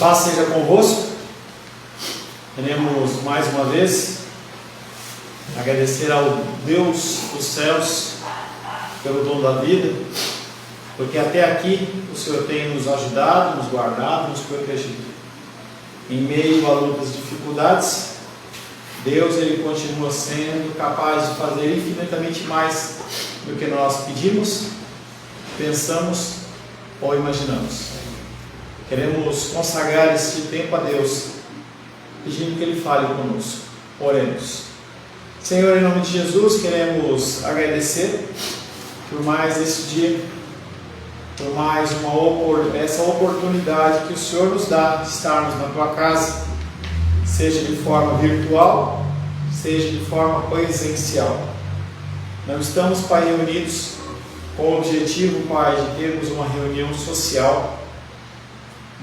Paz seja convosco. Queremos mais uma vez agradecer ao Deus dos céus pelo dom da vida, porque até aqui o Senhor tem nos ajudado, nos guardado, nos protegido. Em meio a lutas e dificuldades, Deus ele continua sendo capaz de fazer infinitamente mais do que nós pedimos, pensamos ou imaginamos. Queremos consagrar este tempo a Deus, pedindo que Ele fale conosco. Oremos. Senhor, em nome de Jesus, queremos agradecer por mais esse dia, por mais essa oportunidade que o Senhor nos dá de estarmos na Tua casa, seja de forma virtual, seja de forma presencial. Não estamos, Pai, reunidos com o objetivo, Pai, de termos uma reunião social,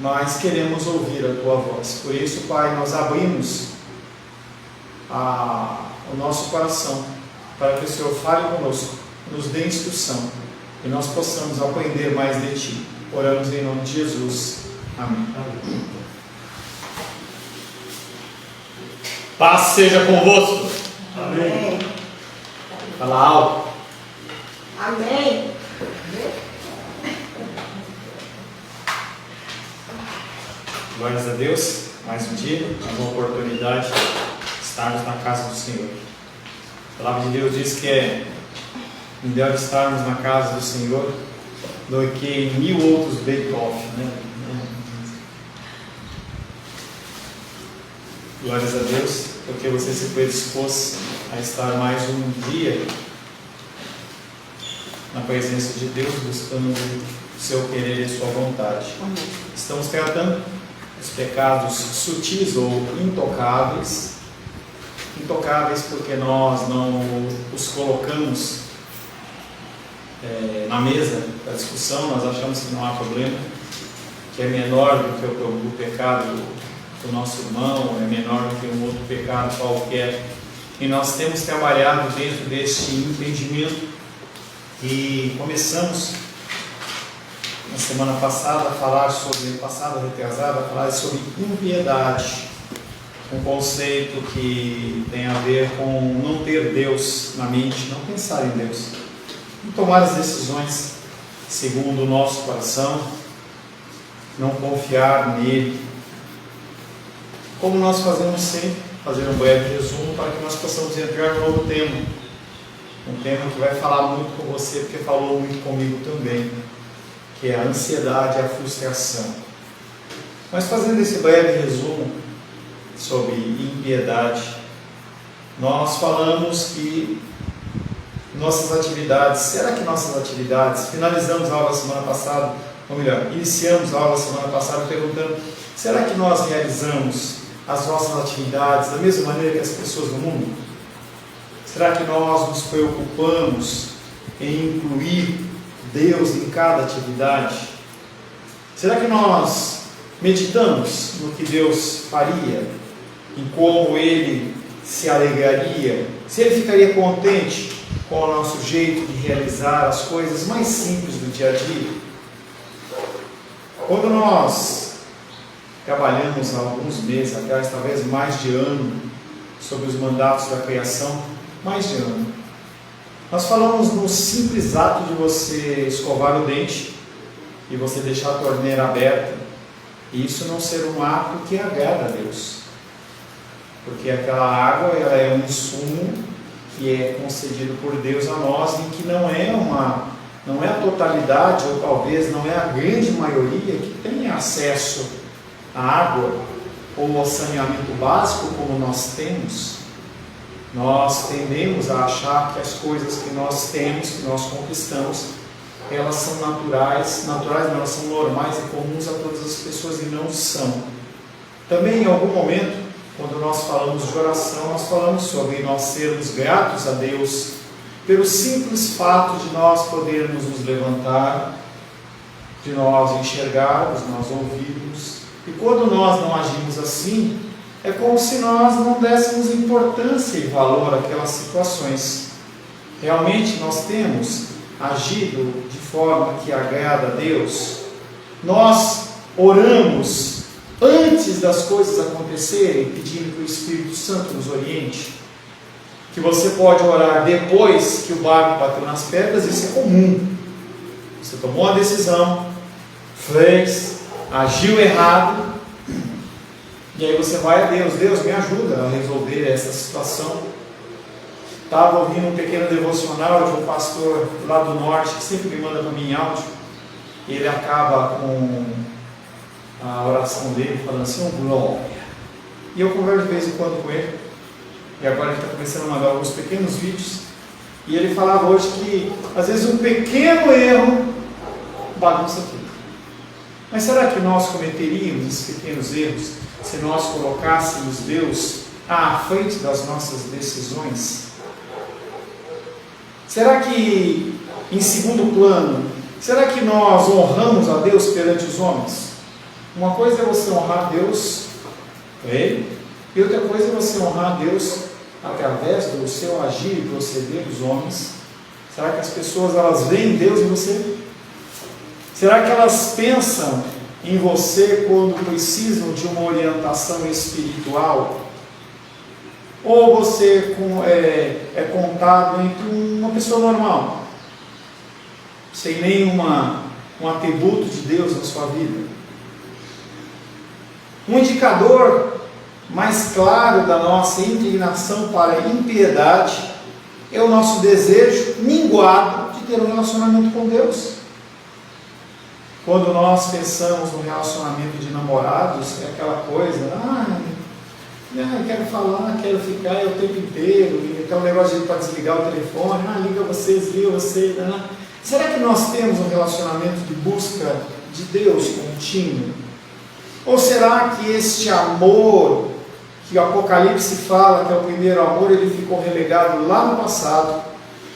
mas queremos ouvir a Tua voz. Por isso, Pai, nós abrimos o nosso coração para que o Senhor fale conosco, nos dê instrução e nós possamos aprender mais de Ti. Oramos em nome de Jesus. Amém. Paz seja convosco. Amém. Fala alto. Amém. Glórias a Deus, mais um dia, mais uma oportunidade de estarmos na casa do Senhor. A palavra de Deus diz que é melhor estarmos na casa do Senhor do que em 1000 outros bake-off, né? Glórias a Deus, porque você se predispôs a estar mais um dia na presença de Deus, buscando o seu querer e a sua vontade. Estamos tratando os pecados sutis ou intocáveis. Intocáveis porque nós não os colocamos na mesa da discussão, nós achamos que não há problema, que é menor do que o pecado do nosso irmão, é menor do que um outro pecado qualquer. E nós temos trabalhado dentro deste entendimento e começamos na semana passada a falar sobre, retrasada, a falar sobre impiedade, um conceito que tem a ver com não ter Deus na mente, não pensar em Deus, não tomar as decisões segundo o nosso coração, não confiar nele, como nós fazemos sempre, fazer um breve resumo para que nós possamos entrar no novo tema, um tema que vai falar muito com você, porque falou muito comigo também, que é a ansiedade e a frustração. Mas fazendo esse breve resumo sobre impiedade, nós falamos que nossas atividades, será que nossas atividades, finalizamos a aula semana passada, ou melhor, iniciamos a aula semana passada perguntando, será que nós realizamos as nossas atividades da mesma maneira que as pessoas do mundo? Será que nós nos preocupamos em incluir Deus em cada atividade? Será que nós meditamos no que Deus faria, em como Ele se alegraria, se Ele ficaria contente com o nosso jeito de realizar as coisas mais simples do dia a dia? Quando nós trabalhamos há alguns meses atrás, talvez mais de ano, sobre os mandatos da criação, mais de ano, nós falamos no simples ato de você escovar o dente e você deixar a torneira aberta, e isso não ser um ato que agrada a Deus, porque aquela água ela é um insumo que é concedido por Deus a nós, em que não é a totalidade, ou talvez não é a grande maioria que tem acesso à água ou ao saneamento básico como nós temos. Nós tendemos a achar que as coisas que nós temos, que nós conquistamos, elas são naturais, não, elas são normais e comuns a todas as pessoas, e não são. Também em algum momento, quando nós falamos de oração, nós falamos sobre nós sermos gratos a Deus pelo simples fato de nós podermos nos levantar, de nós enxergarmos, nós ouvirmos. E quando nós não agimos assim, é como se nós não dessemos importância e valor àquelas situações. Realmente nós temos agido de forma que agrada a Deus? Nós oramos antes das coisas acontecerem, pedindo que o Espírito Santo nos oriente, que você pode orar depois que o barco bateu nas pedras, isso é comum. Você tomou uma decisão, fez, agiu errado, e aí você vai a Deus: Deus, me ajuda a resolver essa situação. Estava ouvindo um pequeno devocional de um pastor lá do norte, que sempre me manda para mim em áudio, e ele acaba com a oração dele falando assim: oh, glória. E eu converso de vez em quando com ele, e agora ele está começando a mandar alguns pequenos vídeos, e ele falava hoje que às vezes um pequeno erro bagunça tudo. Mas será que nós cometeríamos esses pequenos erros se nós colocássemos Deus à frente das nossas decisões? Será que, em segundo plano, será que nós honramos a Deus perante os homens? Uma coisa é você honrar Deus para Ele, e outra coisa é você honrar Deus através do seu agir e proceder dos homens. Será que as pessoas elas veem Deus em você? Será que elas pensam em você quando precisam de uma orientação espiritual? Ou você é contado entre uma pessoa normal, sem nenhum atributo de Deus na sua vida? Um indicador mais claro da nossa inclinação para a impiedade é o nosso desejo minguado de ter um relacionamento com Deus. Quando nós pensamos no relacionamento de namorados, é aquela coisa: quero falar, quero ficar o tempo inteiro, e aquele negócio para desligar o telefone, liga você, desliga você. Será que nós temos um relacionamento de busca de Deus contínuo? Ou será que este amor, que o Apocalipse fala que é o primeiro amor, ele ficou relegado lá no passado,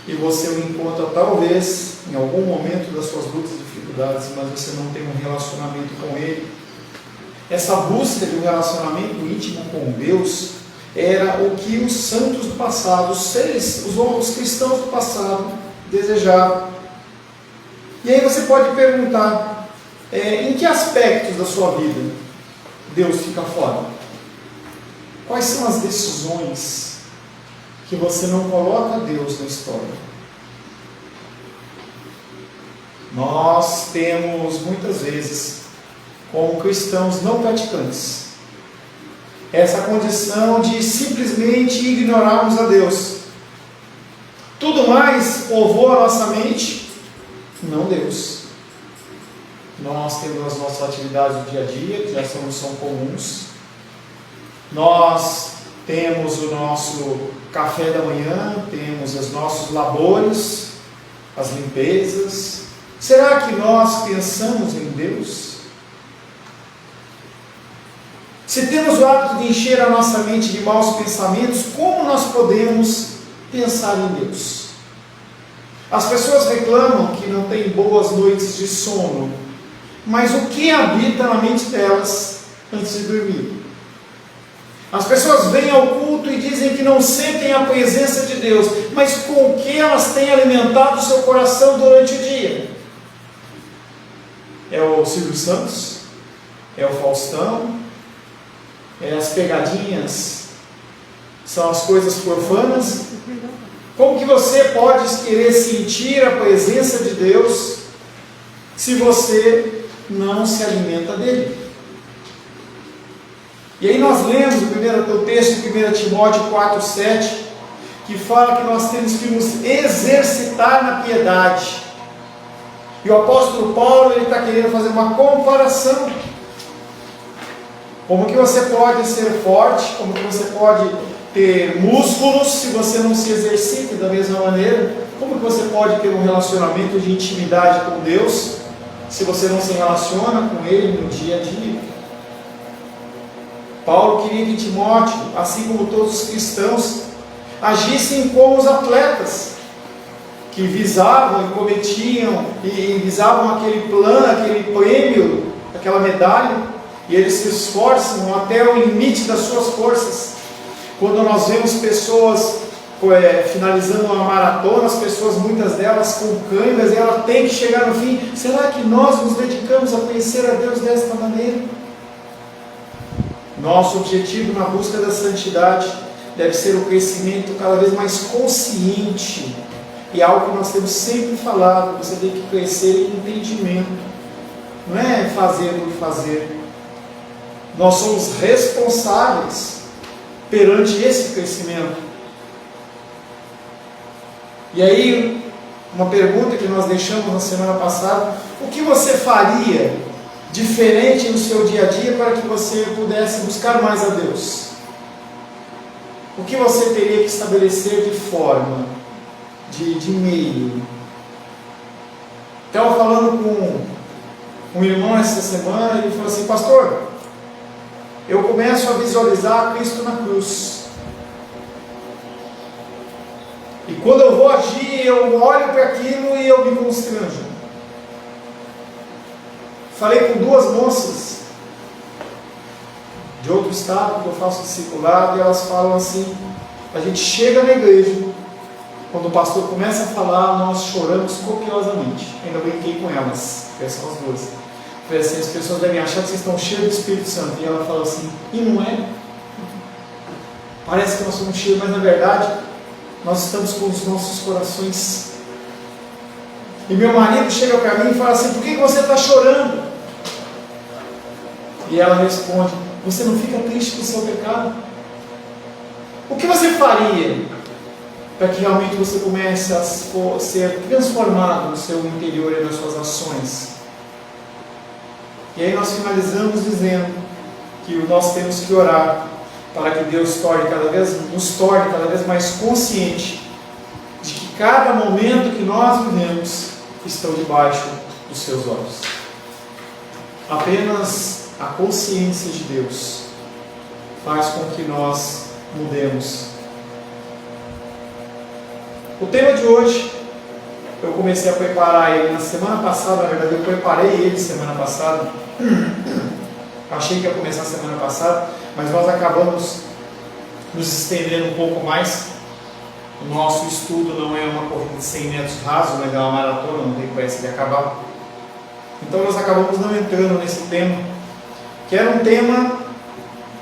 e você o encontra talvez em algum momento das suas lutas e dificuldades, mas você não tem um relacionamento com Ele? Essa busca de um relacionamento íntimo com Deus era o que os santos do passado, os cristãos do passado desejavam. E aí você pode perguntar: em que aspectos da sua vida Deus fica fora? Quais são as decisões que você não coloca Deus na história? Nós temos muitas vezes, como cristãos não praticantes, essa condição de simplesmente ignorarmos a Deus. Tudo mais povoa a nossa mente, não Deus. Nós temos as nossas atividades do dia a dia, que já são comuns. Nós temos o nosso café da manhã, temos os nossos labores, as limpezas. Será que nós pensamos em Deus? Se temos o hábito de encher a nossa mente de maus pensamentos, como nós podemos pensar em Deus? As pessoas reclamam que não têm boas noites de sono, mas o que habita na mente delas antes de dormir? As pessoas vêm ao culto e dizem que não sentem a presença de Deus, mas com o que elas têm alimentado o seu coração durante o dia? É o Silvio Santos? É o Faustão? É as pegadinhas? São as coisas profanas? Como que você pode querer sentir a presença de Deus se você não se alimenta dele? E aí nós lemos o texto de 1 Timóteo 4,7, que fala que nós temos que nos exercitar na piedade. E o apóstolo Paulo está querendo fazer uma comparação. Como que você pode ser forte, como que você pode ter músculos se você não se exercita da mesma maneira? Como que você pode ter um relacionamento de intimidade com Deus se você não se relaciona com Ele no dia a dia? Paulo queria que Timóteo, assim como todos os cristãos, agissem como os atletas, que visavam e cometiam, e visavam aquele plano, aquele prêmio, aquela medalha, e eles se esforçam até o limite das suas forças. Quando nós vemos pessoas finalizando uma maratona, as pessoas, muitas delas com câimbras, e ela tem que chegar no fim. Será que nós nos dedicamos a conhecer a Deus desta maneira? Nosso objetivo na busca da santidade deve ser o crescimento cada vez mais consciente. E é algo que nós temos sempre falado, você tem que crescer em entendimento. Não é fazer por fazer. Nós somos responsáveis perante esse crescimento. E aí, uma pergunta que nós deixamos na semana passada: o que você faria diferente no seu dia a dia para que você pudesse buscar mais a Deus? O que você teria que estabelecer de forma, de meio? Estava falando com um irmão essa semana, e ele falou assim: pastor, eu começo a visualizar Cristo na cruz. E quando eu vou agir, eu olho para aquilo e eu me constranjo. Falei com duas moças de outro estado que eu faço discipulado, e elas falam assim: a gente chega na igreja, quando o pastor começa a falar, nós choramos copiosamente. Ainda brinquei com elas, porque são as duas. Falei assim: as pessoas devem achar que vocês estão cheios do Espírito Santo. E ela fala assim: e não é? Parece que nós somos cheios, mas na verdade nós estamos com os nossos corações. E meu marido chega para mim e fala assim: por que você está chorando? E ela responde: você não fica triste com o seu pecado? O que você faria para que realmente você comece a ser transformado no seu interior e nas suas ações? E aí nós finalizamos dizendo que nós temos que orar para que Deus nos torne cada vez mais consciente de que cada momento que nós vivemos estão debaixo dos seus olhos. Apenas a consciência de Deus faz com que nós mudemos. O tema de hoje, eu comecei a preparar ele na semana passada. Na verdade, eu preparei ele semana passada. Achei que ia começar semana passada, mas nós acabamos nos estendendo um pouco mais. O nosso estudo não é uma corrida de 100 metros raso, né? É uma maratona, não tem pressa de acabar. Então nós acabamos não entrando nesse tema, que era um tema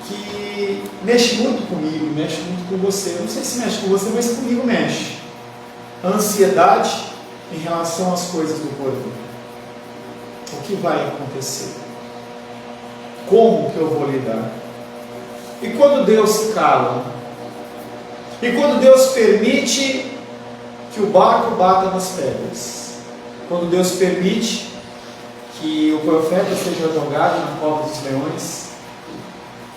que mexe muito comigo, mexe muito com você. Eu não sei se mexe com você, mas comigo mexe. A ansiedade em relação às coisas do porvir. O que vai acontecer? Como que eu vou lidar? E quando Deus se cala? E quando Deus permite que o barco bata nas pedras? Quando Deus permite que o profeta seja jogado na cova dos leões?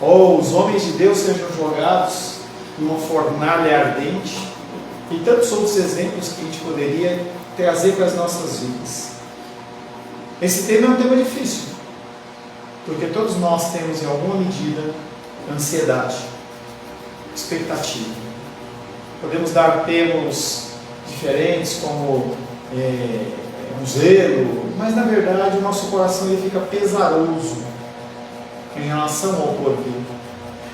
Ou os homens de Deus sejam jogados numa fornalha ardente? E tantos outros exemplos que a gente poderia trazer para as nossas vidas. Esse tema é um tema difícil, porque todos nós temos em alguma medida ansiedade, expectativa. Podemos dar termos diferentes como um zelo, mas na verdade o nosso coração ele fica pesaroso em relação ao porvir.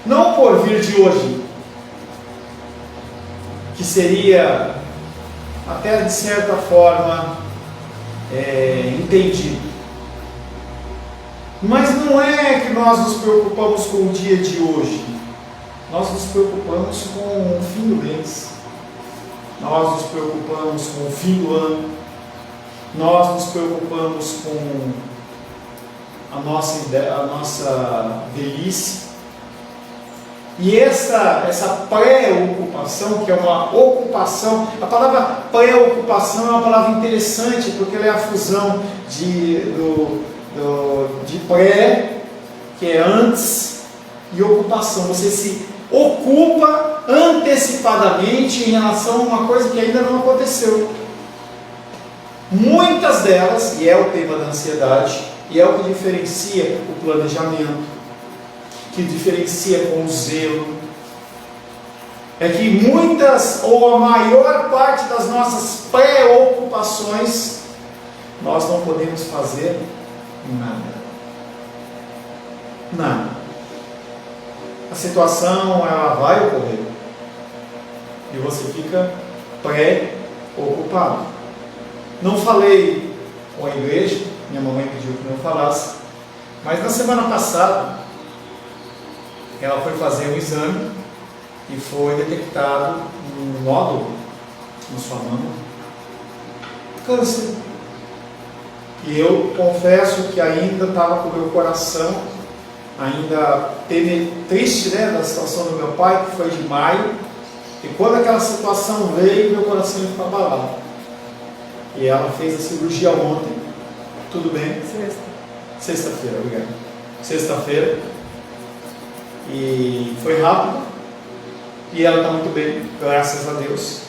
Não o porvir de hoje, que seria até de certa forma entendido. Mas não é que nós nos preocupamos com o dia de hoje. Nós nos preocupamos com o fim do mês. Nós nos preocupamos com o fim do ano. Nós nos preocupamos com a nossa velhice. E essa preocupação, que é uma ocupação, a palavra preocupação é uma palavra interessante, porque ela é a fusão de pré, que é antes, e ocupação. Você se ocupa antecipadamente em relação a uma coisa que ainda não aconteceu. Muitas delas, e é o tema da ansiedade, e é o que diferencia o planejamento, que diferencia com o zelo, é que muitas ou a maior parte das nossas preocupações nós não podemos fazer nada. A situação ela vai ocorrer e você fica preocupado. Não falei com a igreja, minha mamãe pediu que não falasse, mas na semana passada ela foi fazer um exame e foi detectado um nódulo na sua mama, câncer. E eu confesso que ainda estava com o meu coração ainda triste, né, da situação do meu pai, que foi de maio, e quando aquela situação veio, meu coração ficou abalado. E ela fez a cirurgia ontem, tudo bem? Sexta-feira, obrigado. Sexta-feira, e foi rápido, e ela está muito bem, graças a Deus.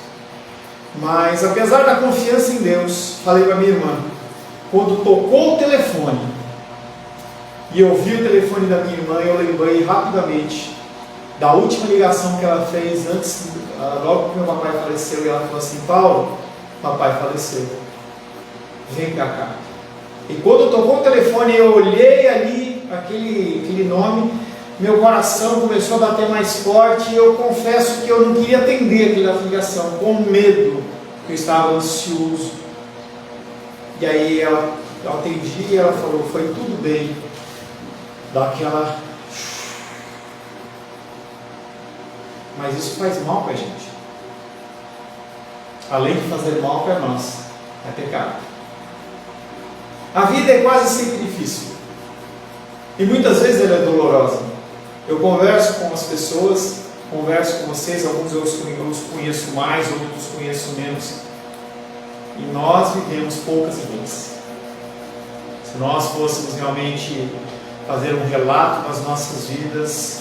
Mas apesar da confiança em Deus, falei para minha irmã, quando tocou o telefone, e eu vi o telefone da minha irmã, eu lembrei rapidamente da última ligação que ela fez antes, logo que meu papai faleceu, e ela falou assim: Paulo, papai faleceu, vem pra cá. E quando tocou o telefone, eu olhei ali aquele nome, meu coração começou a bater mais forte, e eu confesso que eu não queria atender aquela ligação, com medo, porque eu estava ansioso. E aí eu atendi e ela falou: foi tudo bem. Daquela. Mas isso faz mal para a gente. Além de fazer mal para nós, é pecado. A vida é quase sempre difícil. E muitas vezes ela é dolorosa. Eu converso com as pessoas, converso com vocês, alguns eu os conheço mais, outros conheço menos. E nós vivemos poucas vezes. Se nós fôssemos realmente fazer um relato das nossas vidas,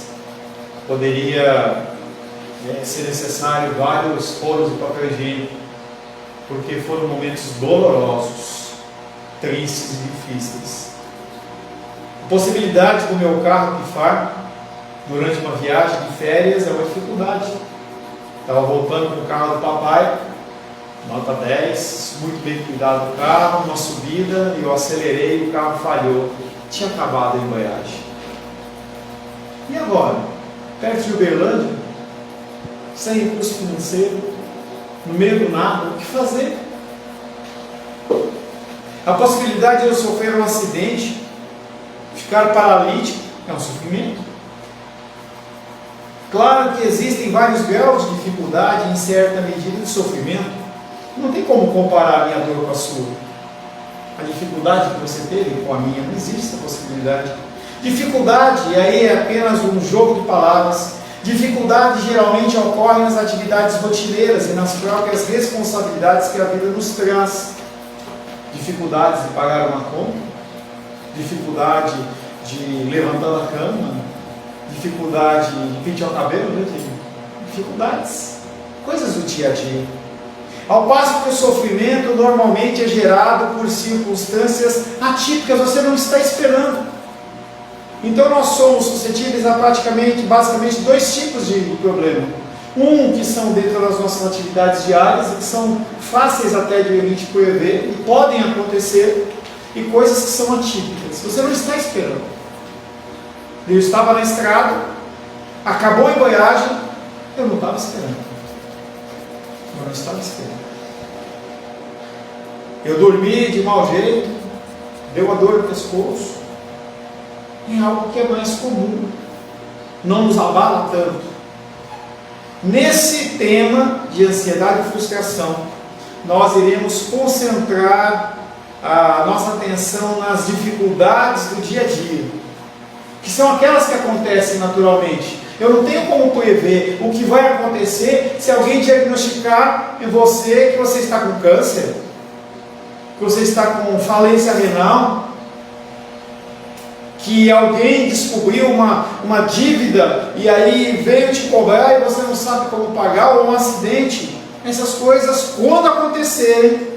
poderia ser necessário vários rolos de papel higiênico, porque foram momentos dolorosos, tristes e difíceis. A possibilidade do meu carro pifar durante uma viagem de férias é uma dificuldade. Estava voltando com o carro do papai, nota 10, muito bem cuidado do carro, uma subida, e eu acelerei e o carro falhou. Tinha acabado a embreagem. E agora? Perto de Uberlândia, sem recurso financeiro, no meio do nada, o que fazer? A possibilidade de eu sofrer um acidente, ficar paralítico, é um sofrimento. Claro que existem vários graus de dificuldade, em certa medida de sofrimento. Não tem como comparar a minha dor com a sua. A dificuldade que você teve com a minha, não existe essa possibilidade. Dificuldade, e aí é apenas um jogo de palavras. Dificuldade geralmente ocorre nas atividades rotineiras e nas próprias responsabilidades que a vida nos traz. Dificuldades de pagar uma conta, dificuldade de levantar da cama, dificuldade de pentear o cabelo, né? Dificuldades, coisas do dia a dia. Ao passo que o sofrimento normalmente é gerado por circunstâncias atípicas, você não está esperando. Então nós somos suscetíveis a basicamente dois tipos de problema. Um que são dentro das nossas atividades diárias, e que são fáceis até de a gente prever, e podem acontecer, e coisas que são atípicas, você não está esperando. Eu estava na estrada, acabou a embreagem, eu não estava esperando. Eu não estava esperando. Eu dormi de mau jeito, deu uma dor no pescoço, é algo que é mais comum, não nos abala tanto. Nesse tema de ansiedade e frustração, nós iremos concentrar a nossa atenção nas dificuldades do dia a dia, que são aquelas que acontecem naturalmente. Eu não tenho como prever o que vai acontecer se alguém diagnosticar em você que você está com câncer, que você está com falência renal, que alguém descobriu uma dívida e aí veio te cobrar e você não sabe como pagar, ou um acidente. Essas coisas, quando acontecerem,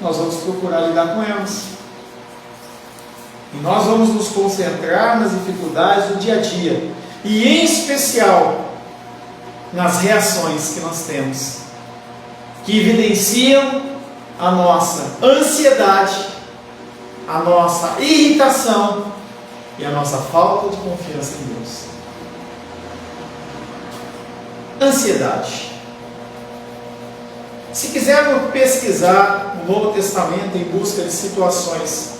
nós vamos procurar lidar com elas. E nós vamos nos concentrar nas dificuldades do dia a dia, e em especial nas reações que nós temos, que evidenciam a nossa ansiedade, a nossa irritação e a nossa falta de confiança em Deus. Ansiedade. Se quisermos pesquisar o Novo Testamento em busca de situações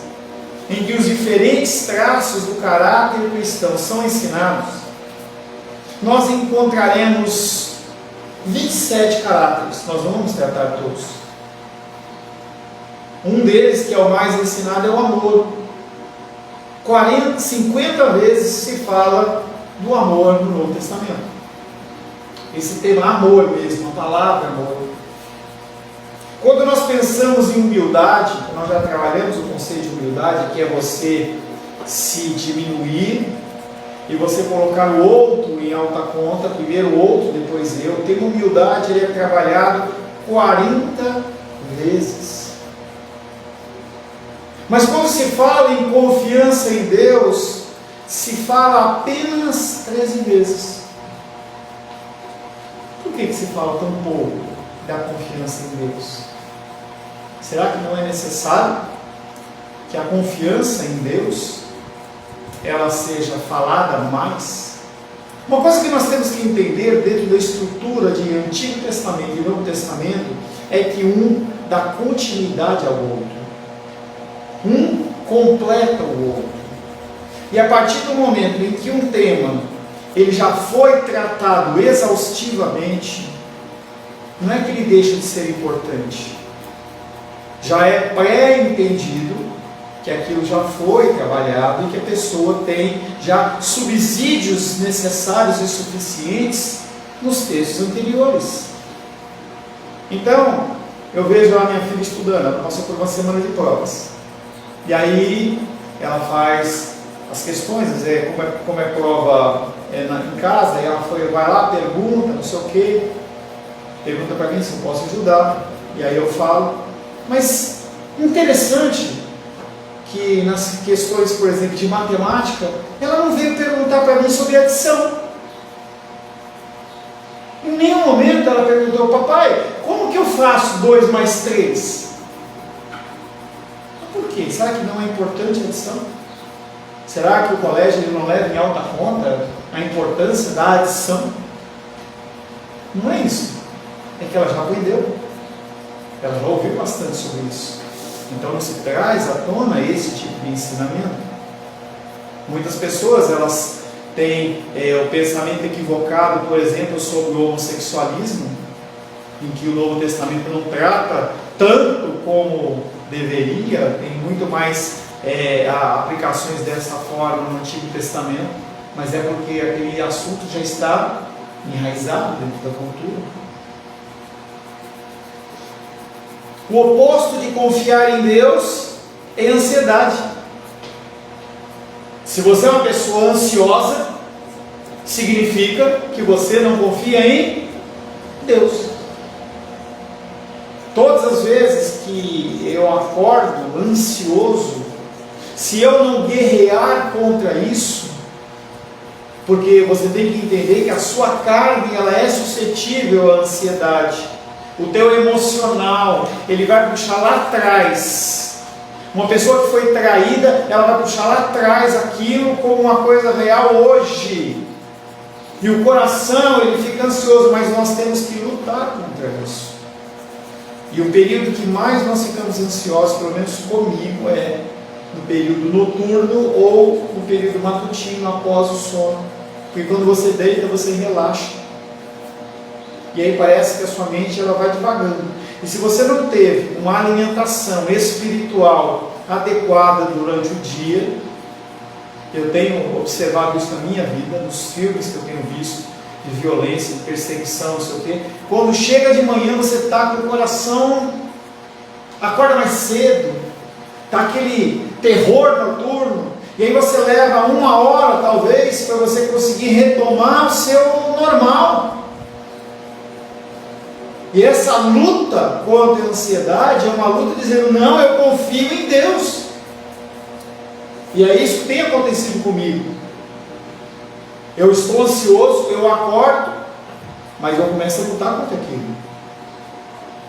em que os diferentes traços do caráter cristão são ensinados, nós encontraremos 27 caráteres. Nós vamos tratar todos. Um deles, que é o mais ensinado, é o amor. 50 vezes se fala do amor no Novo Testamento. Esse tema amor mesmo, a palavra amor. Quando nós pensamos em humildade, nós já trabalhamos o conceito de humildade, que é você se diminuir e você colocar o outro em alta conta, primeiro o outro, depois eu. O termo humildade, ele é trabalhado 40 vezes. Mas quando se fala em confiança em Deus, se fala apenas 13 vezes. Por que se fala tão pouco da confiança em Deus? Será que não é necessário que a confiança em Deus ela seja falada mais? Uma coisa que nós temos que entender dentro da estrutura de Antigo Testamento e Novo Testamento é que um dá continuidade ao outro. Um completa o outro. E a partir do momento em que um tema ele já foi tratado exaustivamente, não é que ele deixa de ser importante. Já é pré-entendido que aquilo já foi trabalhado e que a pessoa tem já subsídios necessários e suficientes nos textos anteriores. Então, eu vejo a minha filha estudando, ela passou por uma semana de provas. E aí, ela faz as questões, como é prova em casa, aí ela vai lá, pergunta, não sei o quê, pergunta para mim se eu posso ajudar, e aí eu falo. Mas, interessante que nas questões, por exemplo, de matemática, ela não veio perguntar para mim sobre adição. Em nenhum momento ela perguntou: papai, como que eu faço 2 mais 3? Por quê? Será que não é importante a adição? Será que o colégio ele não leva em alta conta a importância da adição? Não é isso. É que ela já aprendeu. Ela já ouviu bastante sobre isso. Então não se traz à tona esse tipo de ensinamento. Muitas pessoas elas têm o pensamento equivocado, por exemplo, sobre o homossexualismo, em que o Novo Testamento não trata tanto como deveria, tem muito mais aplicações dessa forma no Antigo Testamento, mas é porque aquele assunto já está enraizado dentro da cultura. O oposto de confiar em Deus é ansiedade. Se você é uma pessoa ansiosa, significa que você não confia em Deus. Todas as vezes que eu acordo ansioso, se eu não guerrear contra isso, porque você tem que entender que a sua carne ela é suscetível à ansiedade. O teu emocional, ele vai puxar lá atrás. Uma pessoa que foi traída, ela vai puxar lá atrás aquilo como uma coisa real hoje. E o coração, ele fica ansioso, mas nós temos que lutar contra isso. E o período que mais nós ficamos ansiosos, pelo menos comigo, é no período noturno ou no período matutino após o sono. Porque quando você deita, você relaxa. E aí parece que a sua mente ela vai devagando. E se você não teve uma alimentação espiritual adequada durante o dia, eu tenho observado isso na minha vida, nos filmes que eu tenho visto, de violência, de perseguição, não sei o quê. Quando chega de manhã, você está com o coração, acorda mais cedo, está aquele terror noturno, e aí você leva 1 hora, talvez, para você conseguir retomar o seu normal. E essa luta contra a ansiedade é uma luta dizendo: não, eu confio em Deus. E é isso que tem acontecido comigo. Eu estou ansioso, eu acordo, mas eu começo a lutar contra aquilo.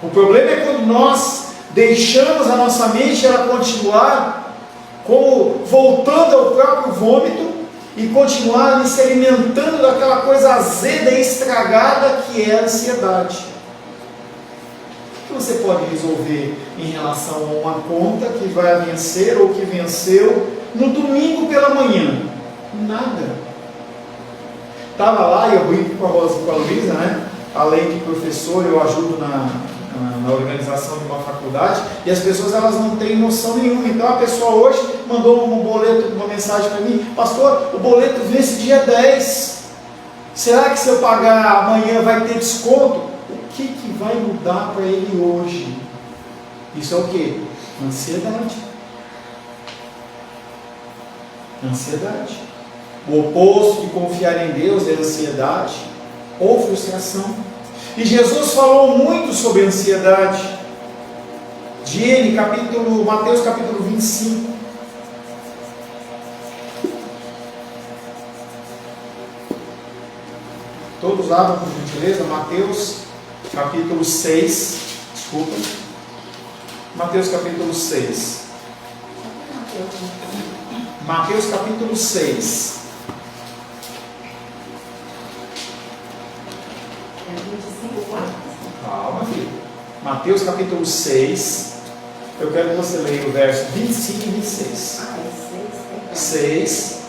O problema é quando nós deixamos a nossa mente ela continuar como voltando ao próprio vômito e continuar ali se alimentando daquela coisa azeda e estragada que é a ansiedade. O que você pode resolver em relação a uma conta que vai vencer ou que venceu no domingo pela manhã? Nada. Estava lá e eu brinco com a Luísa, né? Além de professor, eu ajudo na organização de uma faculdade, e as pessoas elas não têm noção nenhuma. Então a pessoa hoje mandou um boleto, uma mensagem para mim: pastor, o boleto vence dia 10. Será que se eu pagar amanhã vai ter desconto? O que vai mudar para ele hoje? Isso é o que? Ansiedade. Ansiedade. O oposto de confiar em Deus é ansiedade ou frustração. E Jesus falou muito sobre ansiedade. Mateus capítulo 25. Todos abram, por gentileza, Mateus capítulo 6. Desculpa. Mateus capítulo 6. Mateus capítulo 6. Calma, filho. Mateus capítulo 6. Eu quero que você leia o verso 25 e 26. 6.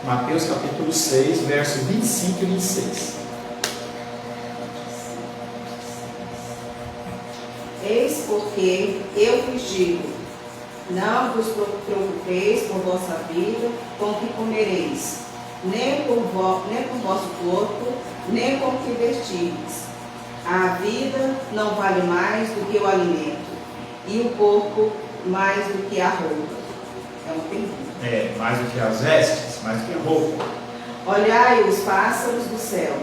Mateus capítulo 6, verso 25 e 26. Eis porque eu vos digo: não vos preocupeis com vossa vida, com o que comereis, nem com vosso corpo, nem com o que vestirdes. A vida não vale mais do que o alimento, e o corpo mais do que a roupa. É uma pergunta. Mais do que as vestes, mais do que a roupa. Olhai os pássaros do céu,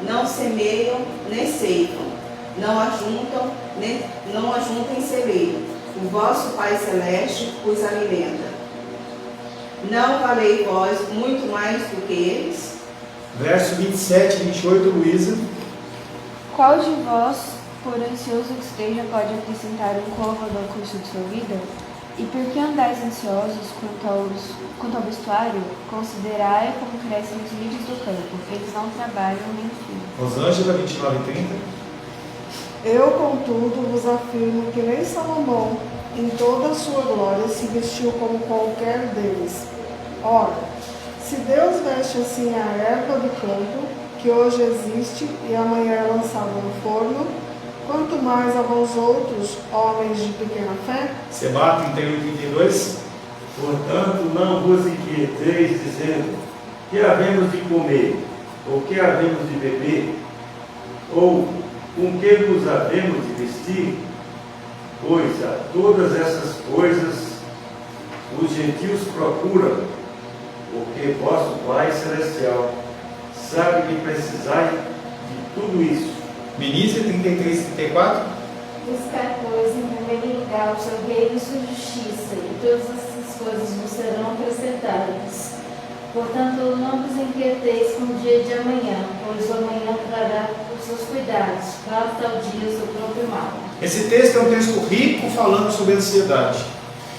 não semeiam, nem ceifam, não ajuntam em celeiro. O vosso Pai Celeste os alimenta. Não valei vós muito mais do que eles? Verso 27 e 28, Luísa. Qual de vós, por ansioso que esteja, pode acrescentar um côvado ao curso de sua vida? E por que andais ansiosos quanto ao vestuário? Considerai como crescem os lírios do campo. Eles não trabalham nem fiam. Rosângela, 29 e 30. Eu, contudo, vos afirmo que nem Salomão, em toda a sua glória, se vestiu como qualquer deles. Ora, se Deus veste assim a erva do campo, que hoje existe e amanhã é lançada no forno, quanto mais a vós outros, homens de pequena fé? Seba, 31 e 32. Portanto, não vos inquieteis, dizendo: que havemos de comer, ou que havemos de beber, ou com que nos havemos de vestir? Pois a todas essas coisas os gentios procuram, porque vosso Pai Celestial sabe que precisai de tudo isso. Ministra, 33 e 34. Buscar, pois, em primeiro lugar o seu reino e sua justiça, e todas essas coisas vos serão acrescentadas. Portanto, não vos inquieteis com o dia de amanhã, pois o amanhã trará os seus cuidados, basta ao dia o seu próprio mal. Esse texto é um texto rico falando sobre ansiedade,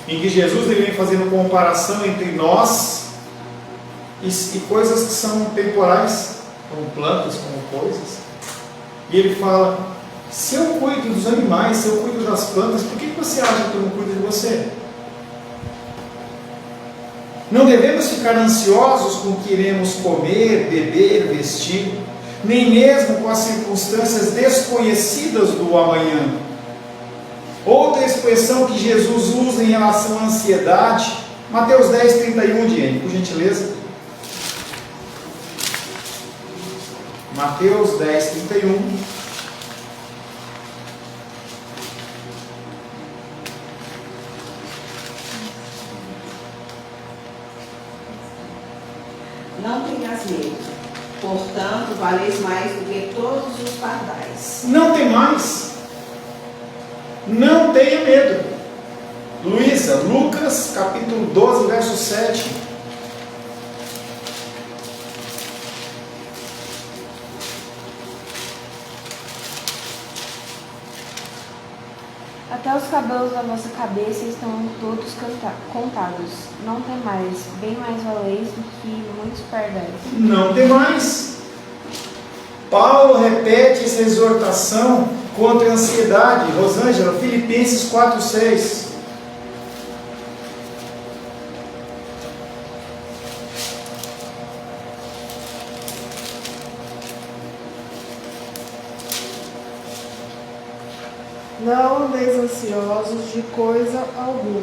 em que Jesus ele vem fazendo comparação entre nós e coisas que são temporais, como plantas, como coisas. E ele fala: se eu cuido dos animais, se eu cuido das plantas, por que você acha que eu não cuido de você? Não devemos ficar ansiosos com o que iremos comer, beber, vestir, nem mesmo com as circunstâncias desconhecidas do amanhã. Outra expressão que Jesus usa em relação à ansiedade, Mateus 10, 31, Diane, por gentileza. Mateus 10, 31. Não tenhas medo, portanto, valeis mais do que todos os pardais. Não tem mais. Não tenha medo. Luísa, Lucas capítulo 12, verso 7. Até os cabelos da vossa cabeça estão todos contados. Não temais, bem mais valeis do que muitos pardais. Não tem mais. Paulo repete essa exortação contra a ansiedade. Rosângela, Filipenses 4, 6. andeis ansiosos de coisa alguma.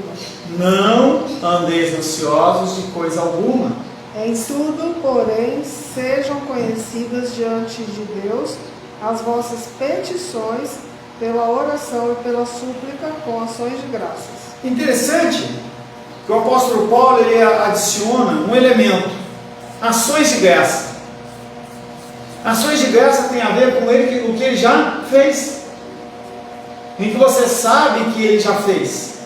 Não andeis ansiosos de coisa alguma. Em tudo, porém, sejam conhecidas diante de Deus as vossas petições pela oração e pela súplica com ações de graças. Interessante que o apóstolo Paulo ele adiciona um elemento: ações de graça. Ações de graça tem a ver com o que ele já fez, em que você sabe que ele já fez.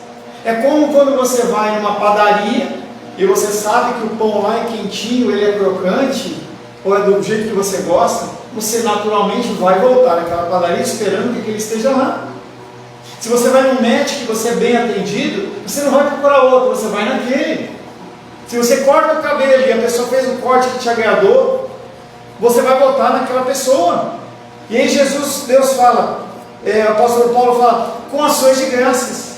É como quando você vai numa padaria e você sabe que o pão lá é quentinho, ele é crocante, ou é do jeito que você gosta, você naturalmente vai voltar naquela padaria esperando que ele esteja lá. Se você vai num médico e você é bem atendido, você não vai procurar outro, você vai naquele. Se você corta o cabelo e a pessoa fez o corte que te agradou, você vai voltar naquela pessoa. E aí Deus fala, o apóstolo Paulo fala, com ações de graças.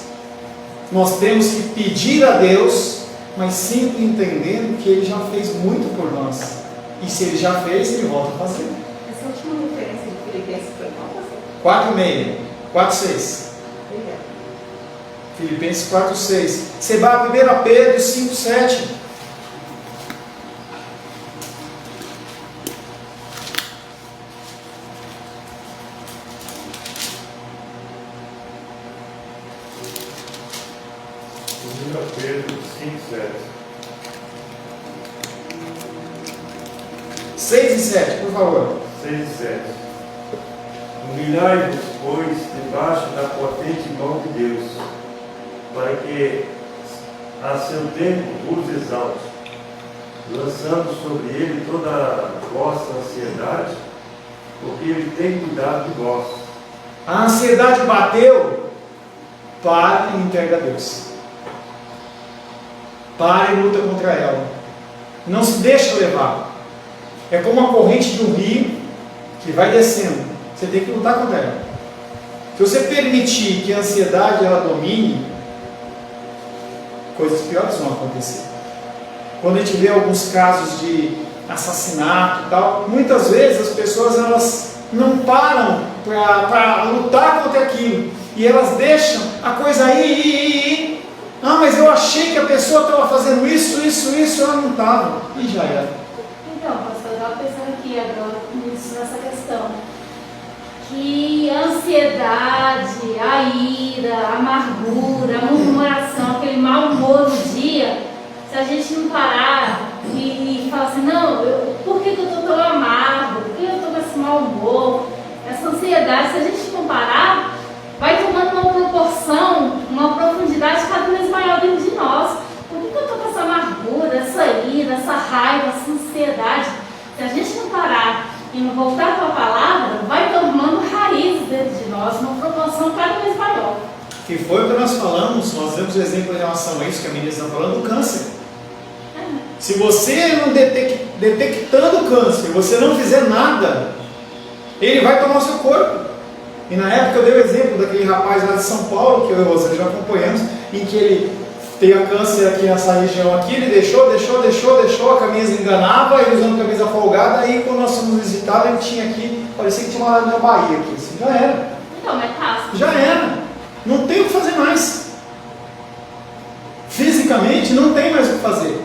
Nós temos que pedir a Deus, mas sempre entendendo que Ele já fez muito por nós. E se Ele já fez, Ele volta a fazer. Essa última referência de Filipenses foi qual? 4,6. 4,6. Obrigada. Filipenses 4,6. Você vai a 1 Pedro 5,7. Pedro 5:7. 6 e 7, por favor. 6 e 7. Humilhai-vos, pois, debaixo da potente mão de Deus, para que a seu tempo vos exalte, lançando sobre ele toda a vossa ansiedade, porque ele tem cuidado de vós. A ansiedade bateu, pare e entrega a Deus. Pare e luta contra ela. Não se deixa levar. É como uma corrente de um rio que vai descendo. Você tem que lutar contra ela. Se você permitir que a ansiedade ela domine, coisas piores vão acontecer. Quando a gente vê alguns casos de assassinato e tal, muitas vezes as pessoas elas não param para lutar contra aquilo. E elas deixam a coisa ir. Ah, mas eu achei que a pessoa estava fazendo isso, ela não estava. E já era. Então, pastor, eu estava pensando aqui agora nessa questão. Que a ansiedade, a ira, a amargura, a murmuração, aquele mau humor no dia, se a gente não parar e falar assim, não, por que eu estou tão amargo? Por que eu estou com esse mau humor? Essa ansiedade, se a gente não parar, vai tomando uma proporção, uma profundidade cada vez maior dentro de nós. Por que eu estou com essa amargura, essa ira, essa raiva, essa ansiedade? Se a gente não parar e não voltar para a palavra, vai tomando raiz dentro de nós, uma proporção cada vez maior. Que foi o que nós falamos, nós demos o exemplo em relação a isso que a menina está falando, do câncer. Se você não detectando o câncer, você não fizer nada, ele vai tomar o seu corpo. E na época eu dei o exemplo daquele rapaz lá de São Paulo, que eu e você já acompanhamos, em que ele teve câncer aqui nessa região aqui, ele deixou, a camisa enganava, ele usando camisa folgada, aí quando nós fomos visitar, ele tinha aqui, parecia que tinha uma na Bahia aqui, assim, já era. Então, metástase. Já era. Não tem o que fazer mais. Fisicamente não tem mais o que fazer.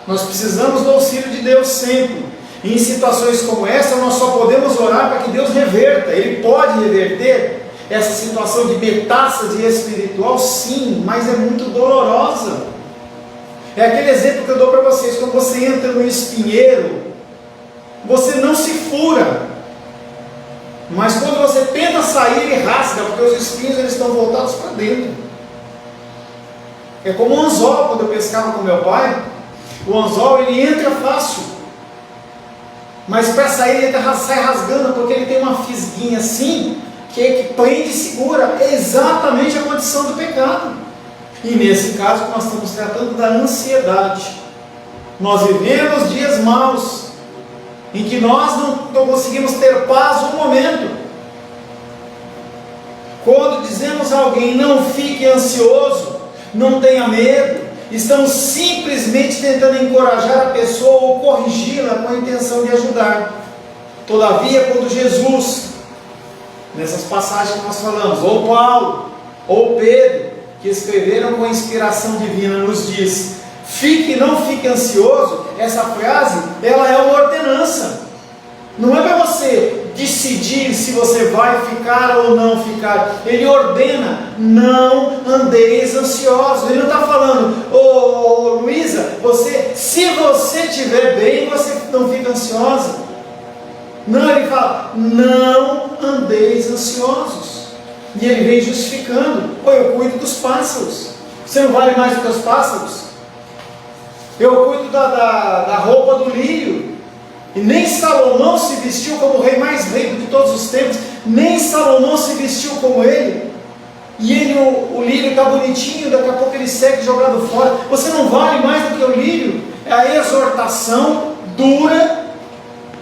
Nós precisamos do auxílio de Deus sempre. E em situações como essa, nós só podemos orar para que Deus reverta. Ele pode reverter essa situação de metástase espiritual, sim, mas é muito dolorosa. É aquele exemplo que eu dou para vocês. Quando você entra no espinheiro, você não se fura, mas quando você tenta sair, ele rasga, porque os espinhos eles estão voltados para dentro. É como um anzol. Quando eu pescava com meu pai, o anzol ele entra fácil, mas para sair ele sai rasgando, porque ele tem uma fisguinha assim, que prende e segura. É exatamente a condição do pecado. E nesse caso nós estamos tratando da ansiedade. Nós vivemos dias maus, em que nós não conseguimos ter paz um momento. Quando dizemos a alguém, não fique ansioso, não tenha medo, estamos simplesmente tentando encorajar a pessoa ou corrigi-la com a intenção de ajudar. Todavia, quando Jesus, nessas passagens que nós falamos, ou Paulo, ou Pedro, que escreveram com inspiração divina, nos diz: fique e não fique ansioso. Essa frase, ela é uma ordenança. Não é para você decidir se você vai ficar ou não ficar. Ele ordena: não andeis ansiosos. Ele não está falando: ô Luísa, se você estiver bem, você não fica ansiosa. Não, ele fala: não andeis ansiosos. E ele vem justificando: pô, eu cuido dos pássaros. Você não vale mais do que os pássaros? Eu cuido da roupa do lírio. E nem Salomão se vestiu como o rei mais rico de todos os tempos. Nem Salomão se vestiu como ele. E ele, o lírio está bonitinho, daqui a pouco ele seca e jogado fora. Você não vale mais do que o lírio. É a exortação dura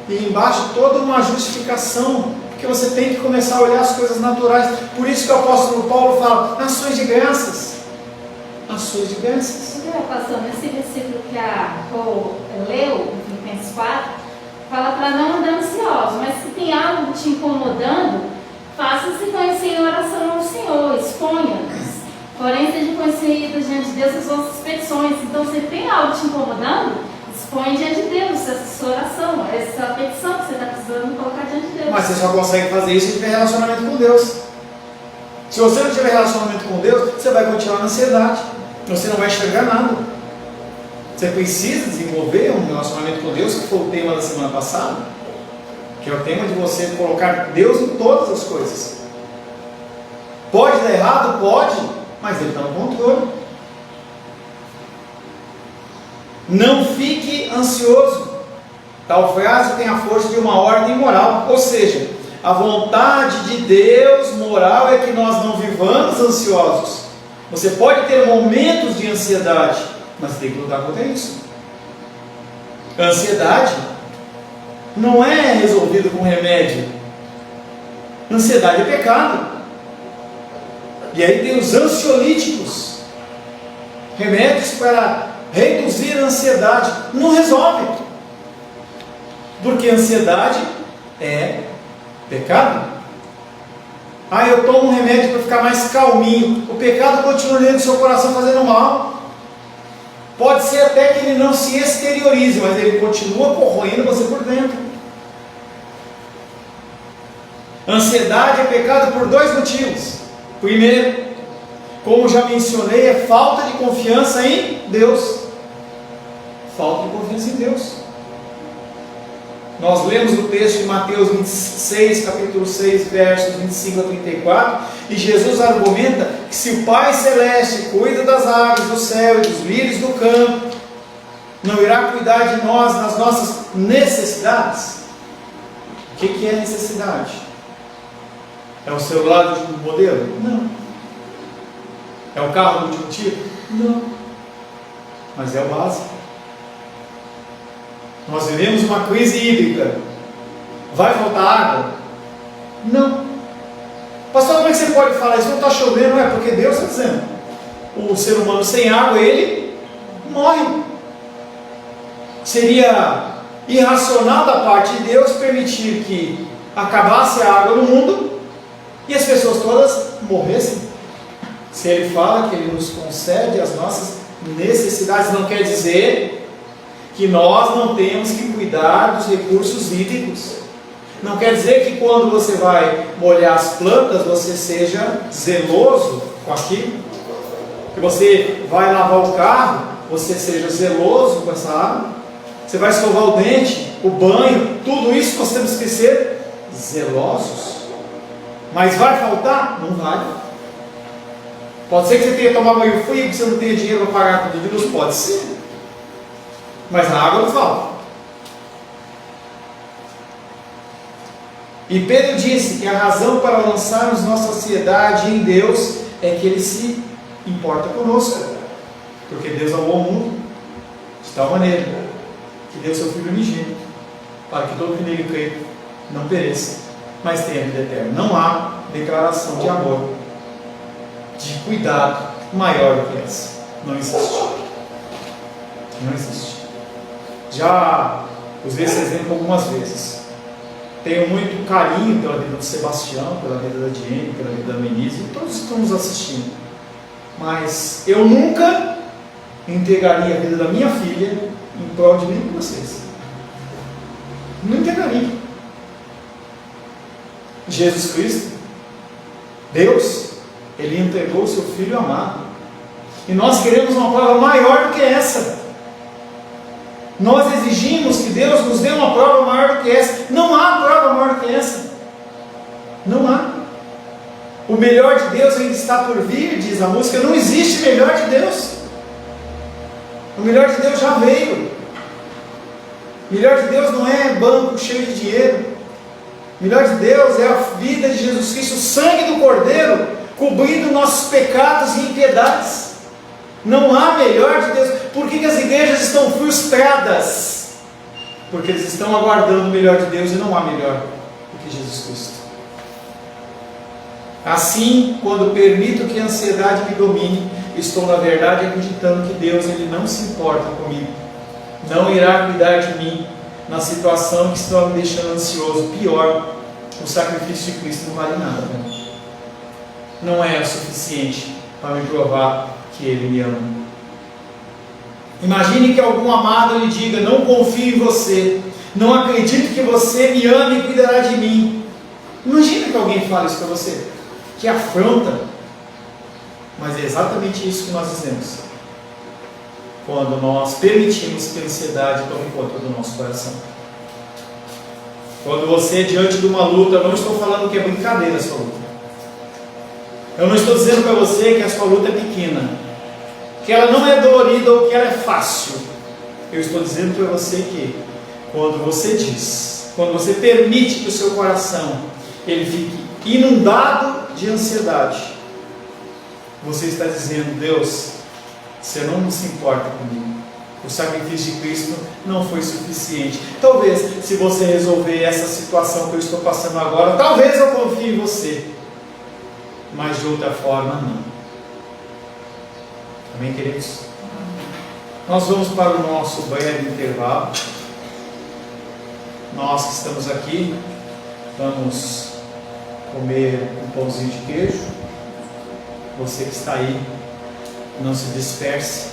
e embaixo toda uma justificação, porque você tem que começar a olhar as coisas naturais. Por isso que o apóstolo Paulo fala: ações de graças. Ações de graças. Passando nesse versículo que a Rô leu, em Filipenses 4, fala para não andar ansioso, mas se tem algo te incomodando, faça-se conhecer em oração ao Senhor, exponha-nos. Porém, seja conhecidas diante de Deus as vossas petições. Então, se tem algo te incomodando, expõe diante de Deus essa sua oração, essa petição que você está precisando colocar diante de Deus. Mas você só consegue fazer isso se tiver relacionamento com Deus. Se você não tiver relacionamento com Deus, você vai continuar na ansiedade. Você não vai enxergar nada. Você precisa desenvolver um relacionamento com Deus, que foi o tema da semana passada, que é o tema de você colocar Deus em todas as coisas. Pode dar errado? Pode, mas Ele está no controle. Não fique ansioso. Tal frase tem a força de uma ordem moral, ou seja, a vontade de Deus moral é que nós não vivamos ansiosos. Você pode ter momentos de ansiedade, mas tem que lutar contra isso. A ansiedade não é resolvida com remédio. Ansiedade é pecado. E aí tem os ansiolíticos, remédios para reduzir a ansiedade. Não resolve, porque a ansiedade é pecado. Eu tomo um remédio para ficar mais calminho. O pecado continua dentro do seu coração fazendo mal. Pode ser até que ele não se exteriorize, mas ele continua corroendo você por dentro. Ansiedade é pecado por dois motivos. Primeiro, como já mencionei, é falta de confiança em Deus. Falta de confiança em Deus. Nós lemos o texto de Mateus 26, capítulo 6, versos 25 a 34, e Jesus argumenta que se o Pai Celeste cuida das aves do céu e dos lírios do campo, não irá cuidar de nós nas nossas necessidades? O que é necessidade? É o celular do último modelo? Não. É o carro do último tipo? Não. Mas é o básico. Nós vivemos uma crise hídrica. Vai faltar água? Não. Pastor, como é que você pode falar isso? Não está chovendo, não é? Porque Deus está dizendo: o ser humano sem água, ele morre. Seria irracional da parte de Deus permitir que acabasse a água no mundo e as pessoas todas morressem. Se Ele fala que Ele nos concede as nossas necessidades, não quer dizer que nós não temos que cuidar dos recursos hídricos. Não quer dizer que quando você vai molhar as plantas, você seja zeloso com aquilo. Que você vai lavar o carro, você seja zeloso com essa água. Você vai escovar o dente, o banho, tudo isso nós temos que ser zelosos. Mas vai faltar? Não vai. Pode ser que você tenha que tomar banho frio, que você não tenha dinheiro para pagar a conta de luz, pode ser. Mas a água não falta. E Pedro disse que a razão para lançarmos nossa ansiedade em Deus é que Ele se importa conosco. Porque Deus amou o mundo de tal maneira que deu seu Filho unigênito, para que todo que nele crê não pereça, mas tenha vida eterna. Não há declaração de amor, de cuidado maior do que essa. Não existe. Não existe. Já usei esse exemplo algumas vezes. Tenho muito carinho pela vida do Sebastião, pela vida da Diene, pela vida da Menise, e todos estão nos assistindo. Mas eu nunca entregaria a vida da minha filha em prol de nenhum de vocês. Não entregaria. Jesus Cristo, Deus, Ele entregou o seu Filho amado. E nós queremos uma prova maior do que essa. Nós exigimos que Deus nos dê uma prova maior do que essa. Não há prova maior do que essa. Não há. O melhor de Deus ainda está por vir, diz a música. Não existe melhor de Deus. O melhor de Deus já veio. O melhor de Deus não é banco cheio de dinheiro. O melhor de Deus é a vida de Jesus Cristo, o sangue do Cordeiro, cobrindo nossos pecados e impiedades. Não há melhor de Deus. Por que as igrejas estão frustradas? Porque eles estão aguardando o melhor de Deus e não há melhor do que Jesus Cristo. Assim, quando permito que a ansiedade me domine, estou na verdade acreditando que Deus Ele não se importa comigo, não irá cuidar de mim na situação que está me deixando ansioso. Pior, o sacrifício de Cristo não vale nada, né? Não é o suficiente para me provar que Ele me ama. Imagine que algum amado lhe diga: não confio em você, não acredito que você me ame e cuidará de mim. Imagina que alguém fale isso para você. Que afronta. Mas é exatamente isso que nós dizemos quando nós permitimos que a ansiedade tome conta do nosso coração. Quando você, diante de uma luta, eu não estou falando que é brincadeira a sua luta. Eu não estou dizendo para você que a sua luta é pequena, que ela não é dolorida ou que ela é fácil. Eu estou dizendo para você que quando você diz, quando você permite que o seu coração ele fique inundado de ansiedade, você está dizendo: Deus, você não se importa comigo. O sacrifício de Cristo não foi suficiente. Talvez, se você resolver essa situação que eu estou passando agora, talvez eu confie em você, mas de outra forma não. Amém, queridos? Nós vamos para o nosso breve intervalo. Nós que estamos aqui, vamos comer um pãozinho de queijo. Você que está aí, não se disperse.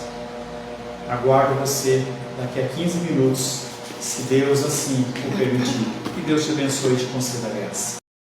Aguardo você daqui a 15 minutos, se Deus assim o permitir. Que Deus te abençoe e te conceda graça.